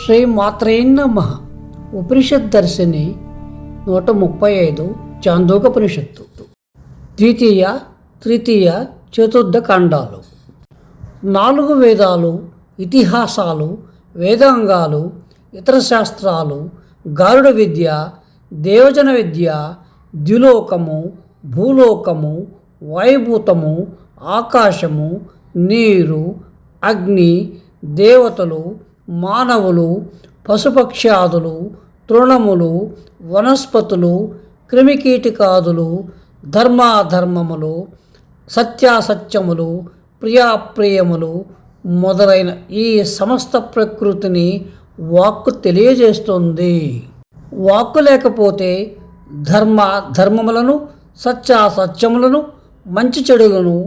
శ్రీ మాత్రే నమః. ఉపనిషత్ దర్శిని 135 చాందోగ్యోపనిషత్తు ద్వితీయ, తృతీయ, చతుర్థ ఖండాలు. 4 వేదాలు, ఇతిహాసాలు, వేదాంగాలు, ఇతర శాస్త్రాలు, గారుడ విద్య, దేవజన విద్య, ద్యులోకము, భూలోకము, వాయుభూతము, ఆకాశము, నీరు, అగ్ని, దేవతలు, మానవులు, పశుపక్ష్యాదులు, తృణములు, వనస్పతులు, క్రిమికీటకాదులు, ధర్మాధర్మములు, సత్యాసత్యములు, ప్రియాప్రియములు మొదలైన ఈ సమస్త ప్రకృతిని వాక్కు తెలియజేస్తుంది. వాక్కు లేకపోతే ధర్మములను, సత్యాసత్యములను, మంచి చెడులను,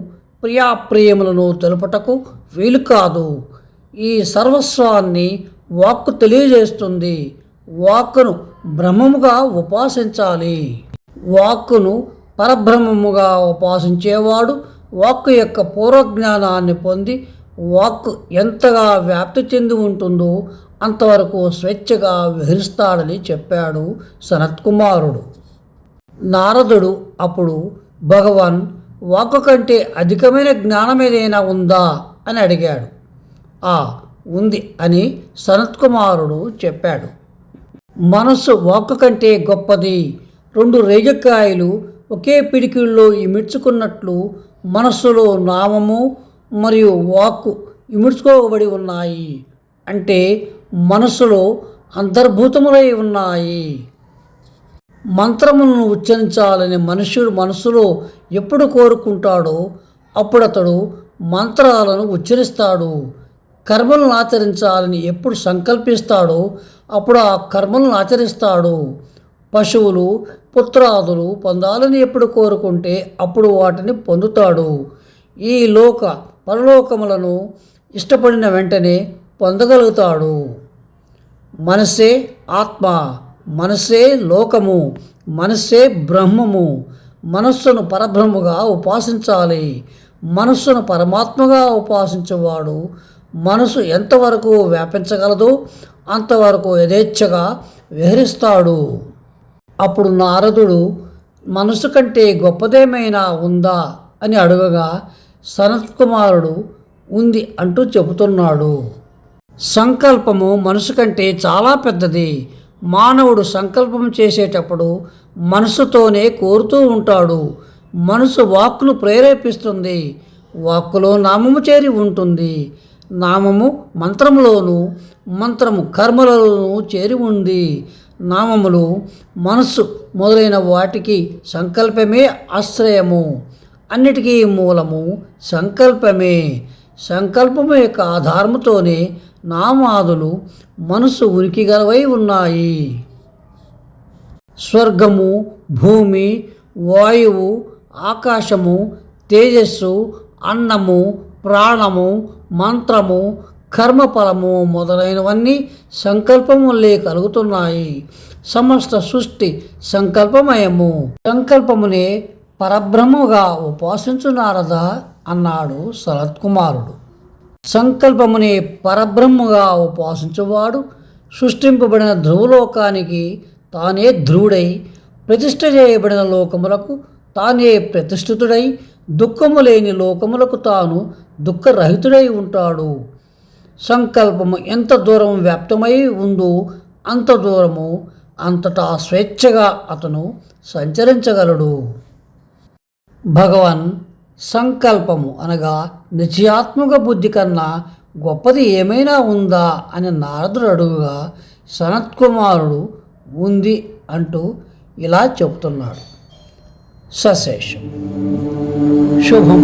ప్రియాప్రియములను తెలుపుటకు వీలు కాదు. ఈ సర్వస్వాన్ని వాక్కు తెలియజేస్తుంది. వాక్కును బ్రహ్మముగా ఉపాసించాలి. వాక్కును పరబ్రహ్మముగా ఉపాసించేవాడు వాక్కు యొక్క పూర్వజ్ఞానాన్ని పొంది వాక్కు ఎంతగా వ్యాప్తి చెంది ఉంటుందో అంతవరకు స్వేచ్ఛగా విహరిస్తాడని చెప్పాడు సనత్కుమారుడు. నారదుడు అప్పుడు భగవాన్, వాక్కు కంటే అధికమైన జ్ఞానం ఏదైనా ఉందా అని అడిగాడు. ఉంది అని సనత్కుమారుడు చెప్పాడు. మనస్సు వాక్కు కంటే గొప్పది. 2 రేగికాయలు ఒకే పిడికిల్లో ఇమిడ్చుకున్నట్లు మనస్సులో నామము మరియు వాక్కు ఇముడ్చుకోబడి ఉన్నాయి. అంటే మనస్సులో అంతర్భూతములై ఉన్నాయి. మంత్రములను ఉచ్చరించాలని మనుష్యుడు మనస్సులో ఎప్పుడు కోరుకుంటాడో అప్పుడు అతడు మంత్రాలను ఉచ్చరిస్తాడు. కర్మలను ఆచరించాలని ఎప్పుడు సంకల్పిస్తాడో అప్పుడు ఆ కర్మలను ఆచరిస్తాడు. పశువులు, పుత్రాదులు పొందాలని ఎప్పుడు కోరుకుంటే అప్పుడు వాటిని పొందుతాడు. ఈ పరలోకములను ఇష్టపడిన వెంటనే పొందగలుగుతాడు. మనస్సే ఆత్మ, మనస్సే లోకము, మనస్సే బ్రహ్మము. మనస్సును పరబ్రహ్మగా ఉపాసించాలి. మనస్సును పరమాత్మగా ఉపాసించేవాడు మనసు ఎంతవరకు వ్యాపించగలదో అంతవరకు యథేచ్ఛగా విహరిస్తాడు. అప్పుడు నారదుడు, మనసు కంటే గొప్పదేమైనా ఉందా అని అడగగా సనత్కుమారుడు ఉంది అంటూ చెబుతున్నాడు. సంకల్పము మనసు కంటే చాలా పెద్దది. మానవుడు సంకల్పం చేసేటప్పుడు మనసుతోనే కోరుతూ ఉంటాడు. మనసు వాక్కును ప్రేరేపిస్తుంది. వాక్కులో నామము చేరి ఉంటుంది. నామము మంత్రములోను, మంత్రము కర్మలలోనూ చేరి ఉంది. నామములు, మనస్సు మొదలైన వాటికి సంకల్పమే ఆశ్రయము. అన్నిటికీ మూలము సంకల్పమే. సంకల్పము యొక్క ఆధారముతోనే నామాదులు మనస్సు ఉనికి గలవై ఉన్నాయి. స్వర్గము, భూమి, వాయువు, ఆకాశము, తేజస్సు, అన్నము, ప్రాణము, మంత్రము, కర్మఫలము మొదలైనవన్నీ సంకల్పం వల్లే కలుగుతున్నాయి. సమస్త సృష్టి సంకల్పమయము. సంకల్పమునే పరబ్రహ్మగా ఉపాసించున్నారదా అన్నాడు సనత్కుమారుడు. సంకల్పమునే పరబ్రహ్మగా ఉపాసించువాడు సృష్టింపబడిన ధ్రువలోకానికి తానే ధ్రువుడై, ప్రతిష్ఠ చేయబడిన లోకములకు తానే ప్రతిష్ఠితుడై, దుఃఖము లేని లోకములకు తాను దుఃఖరహితుడై ఉంటాడు. సంకల్పము ఎంత దూరం వ్యాప్తమై ఉందో అంత దూరము అంతటా స్వేచ్ఛగా అతను సంచరించగలడు. భగవాన్, సంకల్పము అనగా నిశ్చయాత్మక బుద్ధి కన్నా గొప్పది ఏమైనా ఉందా అని నారదుడు అడుగుగా సనత్కుమారుడు ఉంది అంటూ ఇలా చెబుతున్నాడు. సశేషం. శుభం.